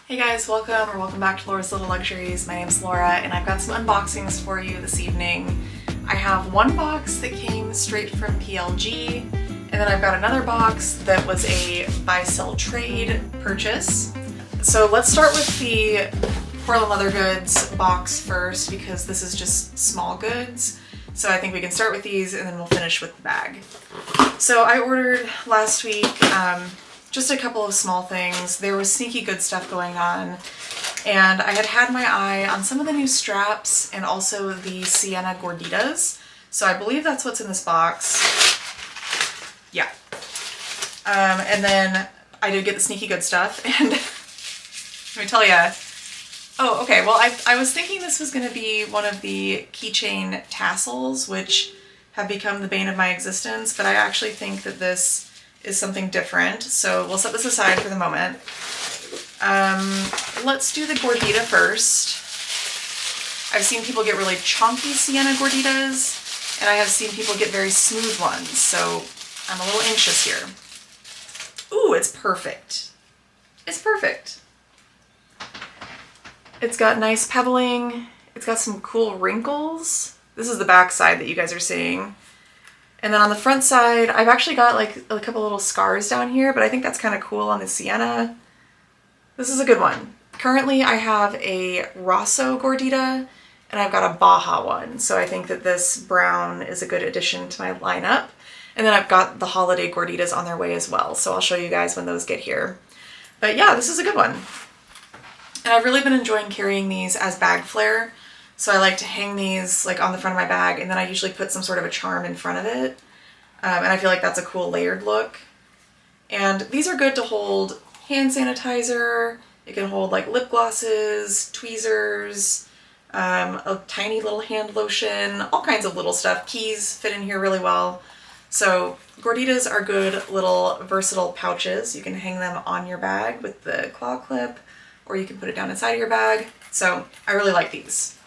Hey guys, welcome back to Laura's Little Luxuries. My name's Laura and I've got some unboxings for you this evening. I have one box that came straight from PLG, and then I've got another box that was a buy-sell trade purchase. So let's start with the Portland Leather Goods box first because this is just small goods. So I think we can start with these and then we'll finish with the bag. So I ordered last week just a couple of small things. There was sneaky good stuff going on, and I had my eye on some of the new straps and also the Sienna Gorditas. So I believe that's what's in this box. Yeah. And then I did get the sneaky good stuff, and let me tell ya. Oh, okay. Well, I was thinking this was going to be one of the keychain tassels, which have become the bane of my existence, but I actually think that this is something different. So we'll set this aside for the moment. Let's do the Gordita first. I've seen people get really chunky Sienna Gorditas, and I have seen people get very smooth ones, so I'm a little anxious here. Ooh, it's perfect. It's perfect. It's got nice pebbling. It's got some cool wrinkles. This is the back side that you guys are seeing. And then on the front side, I've actually got like a couple little scars down here, but I think that's kind of cool on the Sienna. This is a good one. Currently I have a Rosso Gordita and I've got a Baja one. So I think that this brown is a good addition to my lineup. And then I've got the holiday Gorditas on their way as well. So I'll show you guys when those get here. But yeah, this is a good one. And I've really been enjoying carrying these as bag flare. So I like to hang these like on the front of my bag, and then I usually put some sort of a charm in front of it. And I feel like that's a cool layered look. And these are good to hold hand sanitizer. It can hold like lip glosses, tweezers, a tiny little hand lotion, all kinds of little stuff. Keys fit in here really well. So Gorditas are good little versatile pouches. You can hang them on your bag with the claw clip, or you can put it down inside of your bag. So I really like these.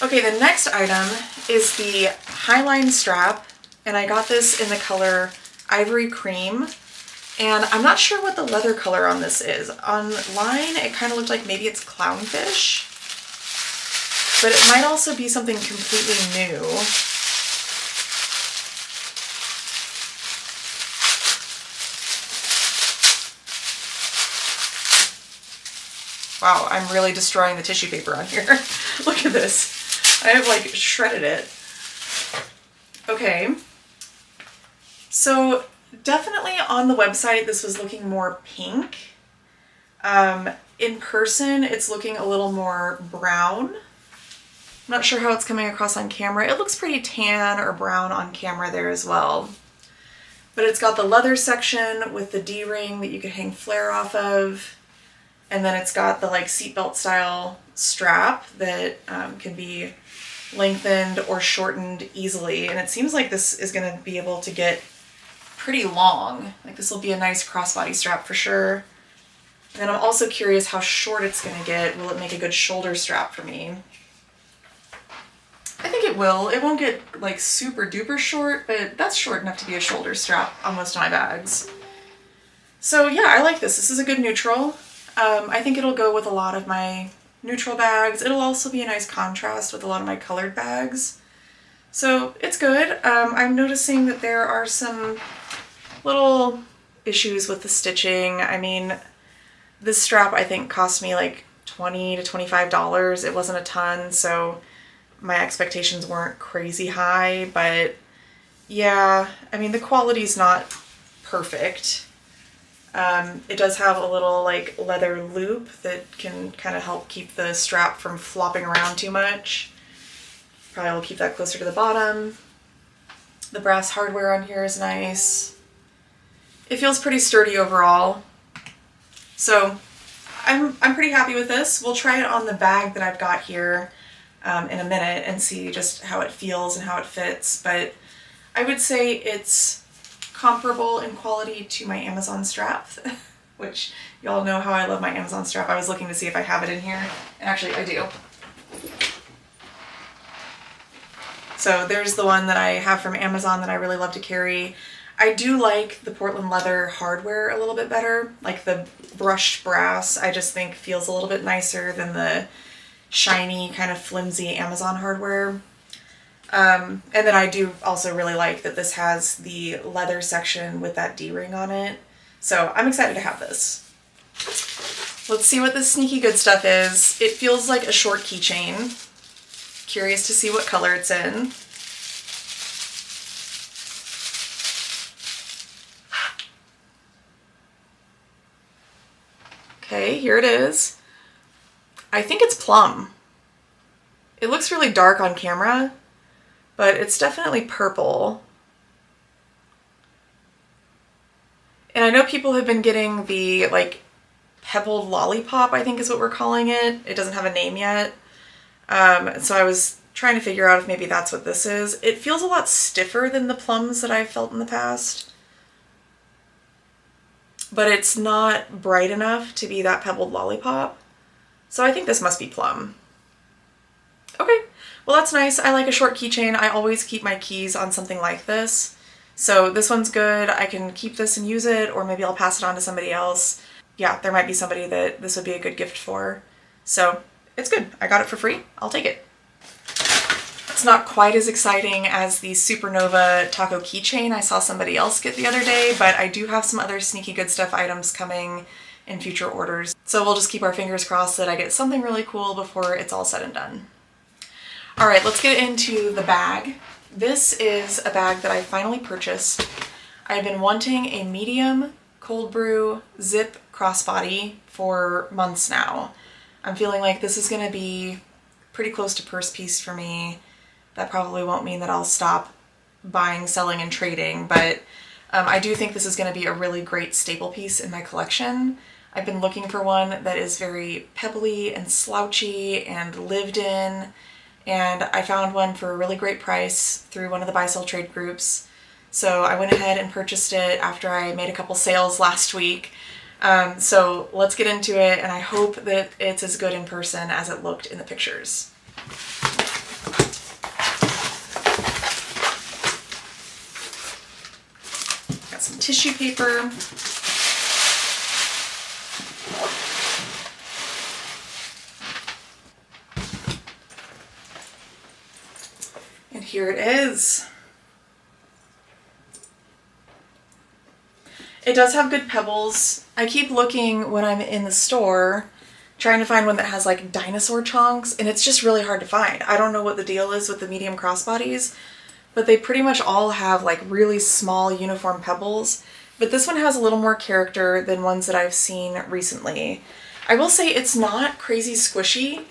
Okay, the next item is the Highline strap, and I got this in the color Ivory Cream, and I'm not sure what the leather color on this is. Online, it kind of looked like maybe it's clownfish, but it might also be something completely new. Wow, I'm really destroying the tissue paper on here. Look at this. I have like shredded it. Okay. So definitely on the website, this was looking more pink. In person, it's looking a little more brown. I'm not sure how it's coming across on camera. It looks pretty tan or brown on camera there as well. But it's got the leather section with the D-ring that you could hang flare off of. And then it's got the like seatbelt style strap that can be lengthened or shortened easily. And it seems like this is going to be able to get pretty long. Like this will be a nice crossbody strap for sure. And then I'm also curious how short it's going to get. Will it make a good shoulder strap for me? I think it will. It won't get like super duper short, but that's short enough to be a shoulder strap on most of my bags. So yeah, I like this. This is a good neutral. I think it'll go with a lot of my neutral bags. It'll also be a nice contrast with a lot of my colored bags. So it's good. I'm noticing that there are some little issues with the stitching. I mean, this strap I think cost me like $20 to $25. It wasn't a ton, so my expectations weren't crazy high, but yeah, I mean, the quality's not perfect. It does have a little like leather loop that can kind of help keep the strap from flopping around too much. Probably will keep that closer to the bottom. The brass hardware on here is nice. It feels pretty sturdy overall. So I'm pretty happy with this. We'll try it on the bag that I've got here in a minute and see just how it feels and how it fits. But I would say it's comparable in quality to my Amazon strap, which y'all know how I love my Amazon strap. I was looking to see if I have it in here, and actually I do. So there's the one that I have from Amazon that I really love to carry. I do like the Portland leather hardware a little bit better. Like the brushed brass, I just think feels a little bit nicer than the shiny, kind of flimsy Amazon hardware. And then I do also really like that this has the leather section with that D-ring on it. So I'm excited to have this. Let's see what this sneaky good stuff is. It feels like a short keychain. Curious to see what color it's in. Okay, here it is. I think it's plum. It looks really dark on camera, but it's definitely purple. And I know people have been getting the like pebbled lollipop, I think is what we're calling it. It doesn't have a name yet. So I was trying to figure out if maybe that's what this is. It feels a lot stiffer than the plums that I've felt in the past. But it's not bright enough to be that pebbled lollipop. So I think this must be plum. Okay, well that's nice. I like a short keychain. I always keep my keys on something like this. So this one's good. I can keep this and use it, or maybe I'll pass it on to somebody else. Yeah, there might be somebody that this would be a good gift for. So it's good. I got it for free. I'll take it. It's not quite as exciting as the Supernova taco keychain I saw somebody else get the other day, but I do have some other sneaky good stuff items coming in future orders. So we'll just keep our fingers crossed that I get something really cool before it's all said and done. All right, let's get into the bag. This is a bag that I finally purchased. I've been wanting a medium cold brew zip crossbody for months now. I'm feeling like this is going to be pretty close to purse piece for me. That probably won't mean that I'll stop buying, selling, and trading, but I do think this is going to be a really great staple piece in my collection. I've been looking for one that is very pebbly and slouchy and lived in, and I found one for a really great price through one of the buy-sell trade groups. So I went ahead and purchased it after I made a couple sales last week. So let's get into it, and I hope that it's as good in person as it looked in the pictures. Got some tissue paper. And here it is. It does have good pebbles. I keep looking when I'm in the store, trying to find one that has like dinosaur chunks, and it's just really hard to find. I don't know what the deal is with the medium crossbodies, but they pretty much all have like really small uniform pebbles. But this one has a little more character than ones that I've seen recently. I will say it's not crazy squishy,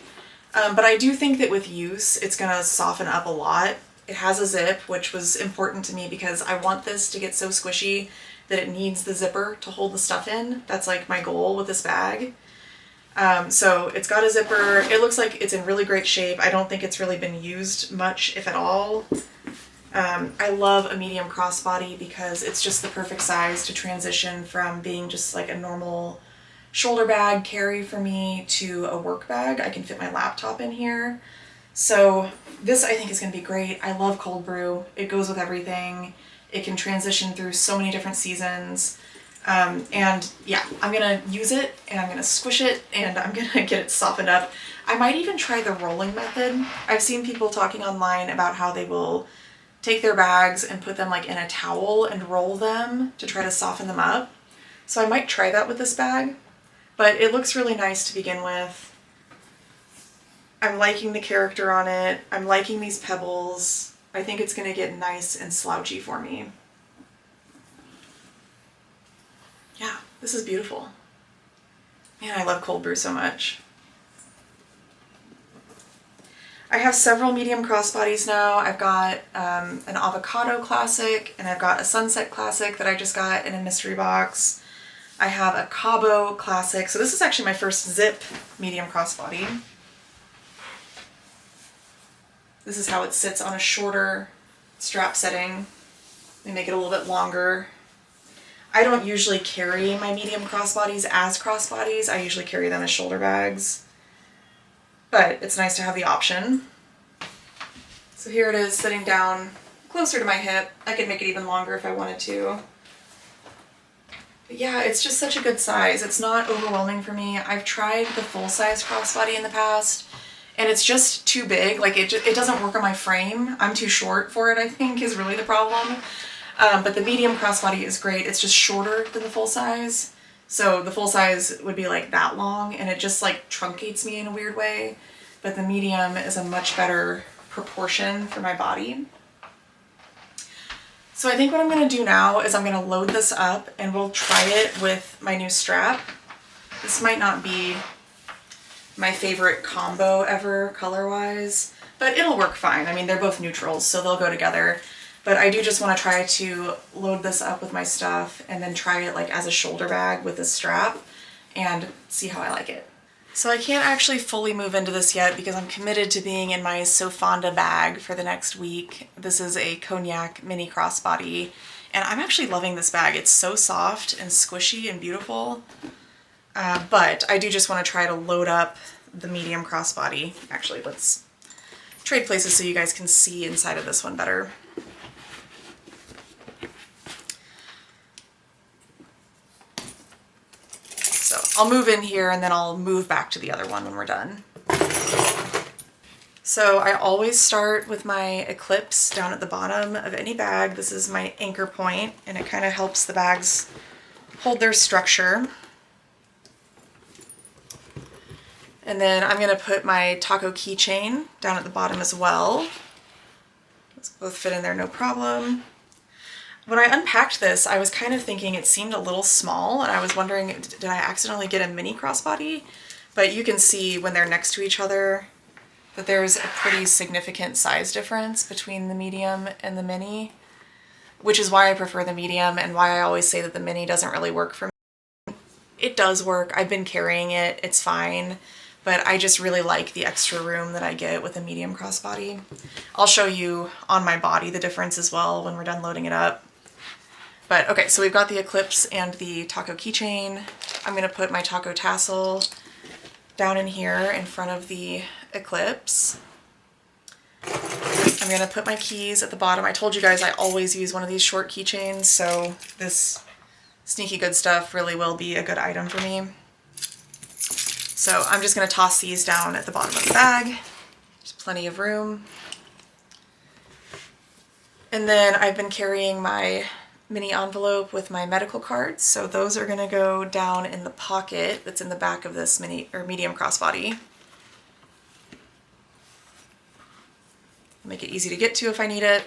but I do think that with use, it's gonna soften up a lot. It has a zip, which was important to me because I want this to get so squishy that it needs the zipper to hold the stuff in. That's like my goal with this bag. So it's got a zipper. It looks like it's in really great shape. I don't think it's really been used much, if at all. I love a medium crossbody because it's just the perfect size to transition from being just like a normal shoulder bag carry for me to a work bag. I can fit my laptop in here. So this I think is going to be great. I love cold brew. It goes with everything. It can transition through so many different seasons. And yeah, I'm going to use it and I'm going to squish it and I'm going to get it softened up. I might even try the rolling method. I've seen people talking online about how they will take their bags and put them like in a towel and roll them to try to soften them up. So I might try that with this bag, but it looks really nice to begin with. I'm liking the character on it. I'm liking these pebbles. I think it's going to get nice and slouchy for me. Yeah, this is beautiful. Man, I love cold brew so much. I have several medium crossbodies now. I've got an avocado classic and I've got a sunset classic that I just got in a mystery box. I have a Cabo classic. So this is actually my first zip medium crossbody. This is how it sits on a shorter strap setting. They make it a little bit longer. I don't usually carry my medium crossbodies as crossbodies. I usually carry them as shoulder bags. But it's nice to have the option. So here it is sitting down closer to my hip. I could make it even longer if I wanted to. But yeah, it's just such a good size. It's not overwhelming for me. I've tried the full-size crossbody in the past, and it's just too big. Like it doesn't work on my frame. I'm too short for it, I think, is really the problem. But the medium crossbody is great. It's just shorter than the full-size. So the full-size would be like that long, and it just like truncates me in a weird way. But the medium is a much better proportion for my body. So I think what I'm going to do now is I'm going to load this up and we'll try it with my new strap. This might not be my favorite combo ever color-wise, but it'll work fine. I mean, they're both neutrals, so they'll go together. But I do just want to try to load this up with my stuff and then try it like as a shoulder bag with this strap and see how I like it. So I can't actually fully move into this yet because I'm committed to being in my Sofonda bag for the next week. This is a cognac mini crossbody, and I'm actually loving this bag. It's so soft and squishy and beautiful, but I do just want to try to load up the medium crossbody. Actually, let's trade places so you guys can see inside of this one better. So I'll move in here and then I'll move back to the other one when we're done. So I always start with my Eclipse down at the bottom of any bag. This is my anchor point, and it kind of helps the bags hold their structure. And then I'm going to put my taco keychain down at the bottom as well. Let's both fit in there, no problem. When I unpacked this, I was kind of thinking it seemed a little small, and I was wondering, did I accidentally get a mini crossbody? But you can see when they're next to each other that there's a pretty significant size difference between the medium and the mini, which is why I prefer the medium and why I always say that the mini doesn't really work for me. It does work. I've been carrying it. It's fine. But I just really like the extra room that I get with a medium crossbody. I'll show you on my body the difference as well when we're done loading it up. But okay, so we've got the Eclipse and the taco keychain. I'm going to put my taco tassel down in here in front of the Eclipse. I'm going to put my keys at the bottom. I told you guys I always use one of these short keychains, so this sneaky good stuff really will be a good item for me. So I'm just going to toss these down at the bottom of the bag. There's plenty of room. And then I've been carrying my mini envelope with my medical cards, so those are going to go down in the pocket that's in the back of this mini or medium crossbody. Make it easy to get to if I need it.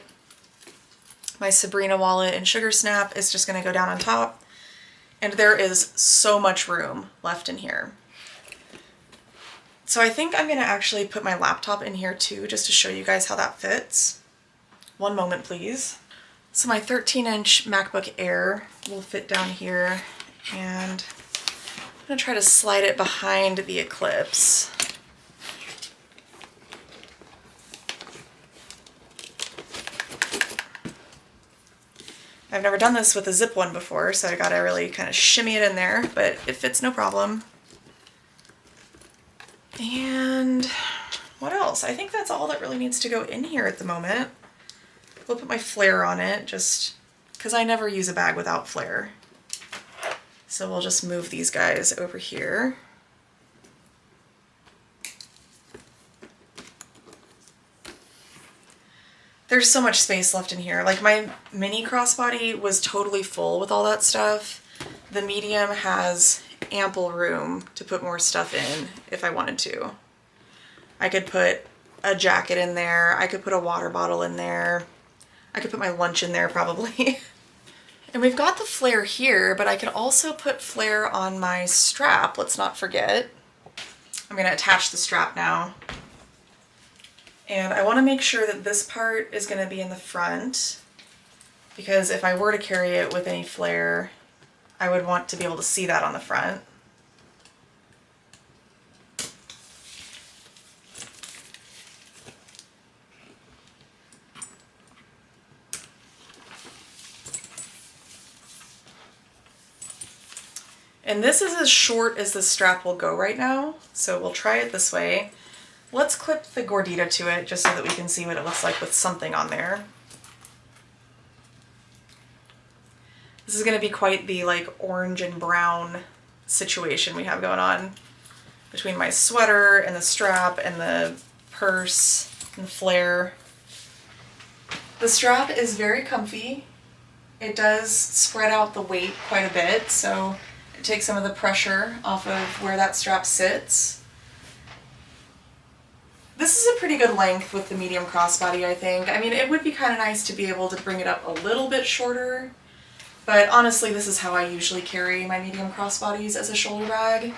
My Sabrina wallet and Sugar Snap is just going to go down on top, and there is so much room left in here. So I think I'm going to actually put my laptop in here too, just to show you guys how that fits. One moment, please. So my 13-inch MacBook Air will fit down here, and I'm going to try to slide it behind the Eclipse. I've never done this with a zip one before, so I gotta really kind of shimmy it in there, but it fits no problem. And what else? I think that's all that really needs to go in here at the moment. We'll put my flare on it, just because I never use a bag without flare. So we'll just move these guys over here. There's so much space left in here. Like, my mini crossbody was totally full with all that stuff. The medium has ample room to put more stuff in if I wanted to. I could put a jacket in there. I could put a water bottle in there. I could put my lunch in there probably. And we've got the flare here, but I could also put flare on my strap, let's not forget. I'm going to attach the strap now. And I want to make sure that this part is going to be in the front, because if I were to carry it with any flare, I would want to be able to see that on the front. And this is as short as the strap will go right now, so we'll try it this way. Let's clip the gordita to it just so that we can see what it looks like with something on there. This is going to be quite the like orange and brown situation we have going on between my sweater and the strap and the purse and flare. The strap is very comfy. It does spread out the weight quite a bit, so it takes some of the pressure off of where that strap sits. This is a pretty good length with the medium crossbody, I think. I mean, it would be kind of nice to be able to bring it up a little bit shorter, but honestly, this is how I usually carry my medium crossbodies as a shoulder bag.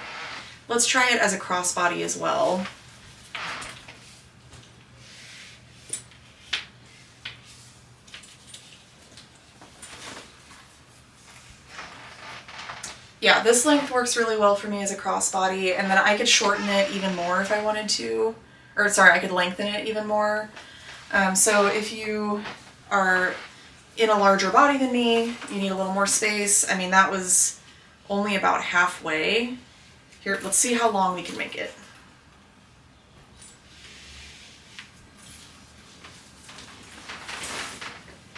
Let's try it as a crossbody as well. Yeah, this length works really well for me as a crossbody, and then I could shorten it even more if I wanted to. Or sorry, I could lengthen it even more. So if you are in a larger body than me, you need a little more space. I mean, that was only about halfway. Here, let's see how long we can make it.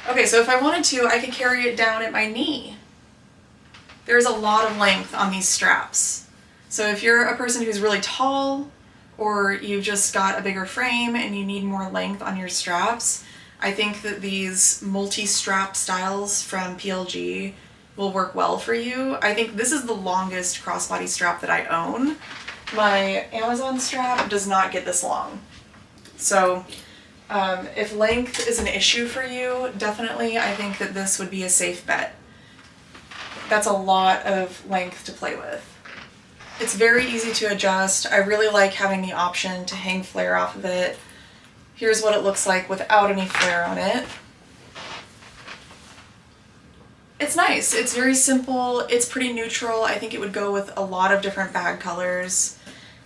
Okay, so if I wanted to, I could carry it down at my knee. There's a lot of length on these straps. So if you're a person who's really tall, or you've just got a bigger frame and you need more length on your straps, I think that these multi-strap styles from PLG will work well for you. I think this is the longest crossbody strap that I own. My Amazon strap does not get this long. So if length is an issue for you, definitely I think that this would be a safe bet. That's a lot of length to play with. It's very easy to adjust. I really like having the option to hang flare off of it. Here's what it looks like without any flare on it. It's nice. It's very simple. It's pretty neutral. I think it would go with a lot of different bag colors.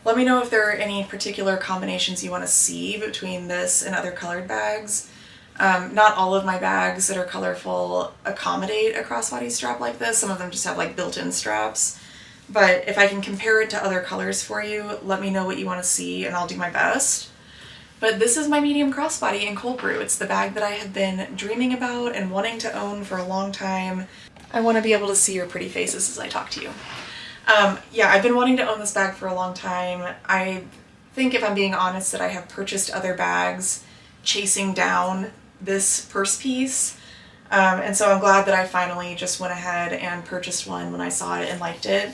Let me know if there are any particular combinations you want to see between this and other colored bags. Not all of my bags that are colorful accommodate a crossbody strap like this. Some of them just have like built-in straps. But if I can compare it to other colors for you, let me know what you want to see and I'll do my best. But this is my medium crossbody in Coldbrew. It's the bag that I have been dreaming about and wanting to own for a long time. I want to be able to see your pretty faces as I talk to you. Yeah, I've been wanting to own this bag for a long time. I think, if I'm being honest, that I have purchased other bags chasing down this purse piece. And so I'm glad that I finally just went ahead and purchased one when I saw it and liked it.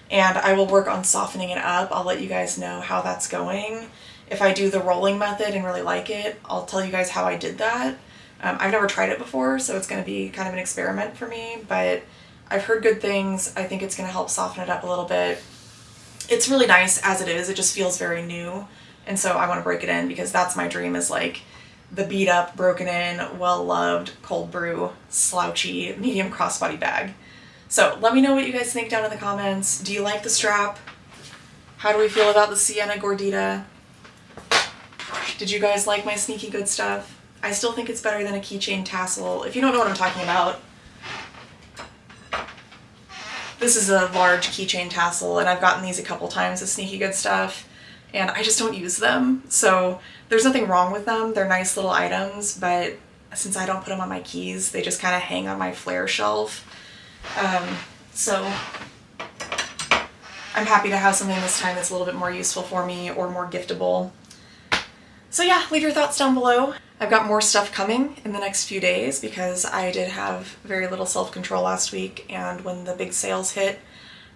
And I will work on softening it up. I'll let you guys know how that's going. If I do the rolling method and really like it, I'll tell you guys how I did that. I've never tried it before, so it's going to be kind of an experiment for me, but I've heard good things. I think it's going to help soften it up a little bit. It's really nice as it is. It just feels very new. And so I want to break it in because that's my dream, is like the beat up, broken in, well-loved Coldbrew slouchy medium crossbody bag. So let me know what you guys think down in the comments. Do you like the strap? How do we feel about the Sienna Gordita? Did you guys like my sneaky good stuff? I still think it's better than a keychain tassel. If you don't know what I'm talking about, this is a large keychain tassel, and I've gotten these a couple times as sneaky good stuff, and I just don't use them. So there's nothing wrong with them. They're nice little items, but since I don't put them on my keys, they just kind of hang on my flare shelf. So I'm happy to have something this time that's a little bit more useful for me or more giftable. So yeah, leave your thoughts down below. I've got more stuff coming in the next few days because I did have very little self-control last week, and when the big sales hit,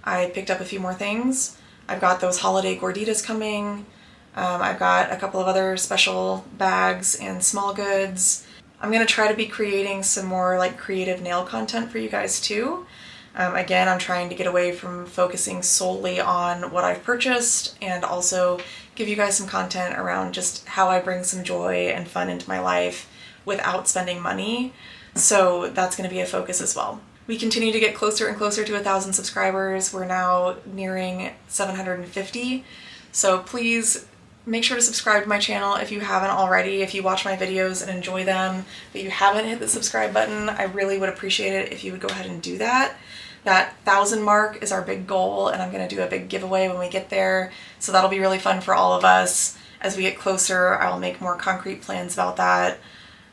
I picked up a few more things. I've got those holiday gorditas coming. I've got a couple of other special bags and small goods. I'm going to try to be creating some more like creative nail content for you guys too. Again, I'm trying to get away from focusing solely on what I've purchased and also give you guys some content around just how I bring some joy and fun into my life without spending money. So that's going to be a focus as well. We continue to get closer and closer to 1,000 subscribers. We're now nearing 750. So please make sure to subscribe to my channel if you haven't already. If you watch my videos and enjoy them, but you haven't hit the subscribe button, I really would appreciate it if you would go ahead and do that. That 1,000 mark is our big goal, and I'm going to do a big giveaway when we get there. So that'll be really fun for all of us. As we get closer, I'll make more concrete plans about that.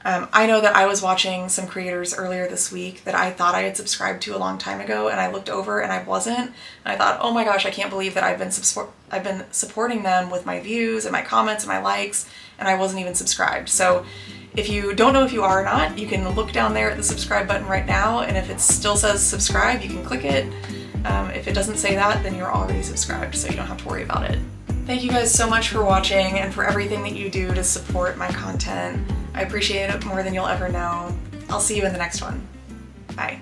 I know that I was watching some creators earlier this week that I thought I had subscribed to a long time ago, and I looked over and I wasn't. And I thought, oh my gosh, I can't believe that I've been supporting them with my views and my comments and my likes, and I wasn't even subscribed. So if you don't know if you are or not, you can look down there at the subscribe button right now, and if it still says subscribe, you can click it. If it doesn't say that, then you're already subscribed, so you don't have to worry about it. Thank you guys so much for watching and for everything that you do to support my content. I appreciate it more than you'll ever know. I'll see you in the next one. Bye.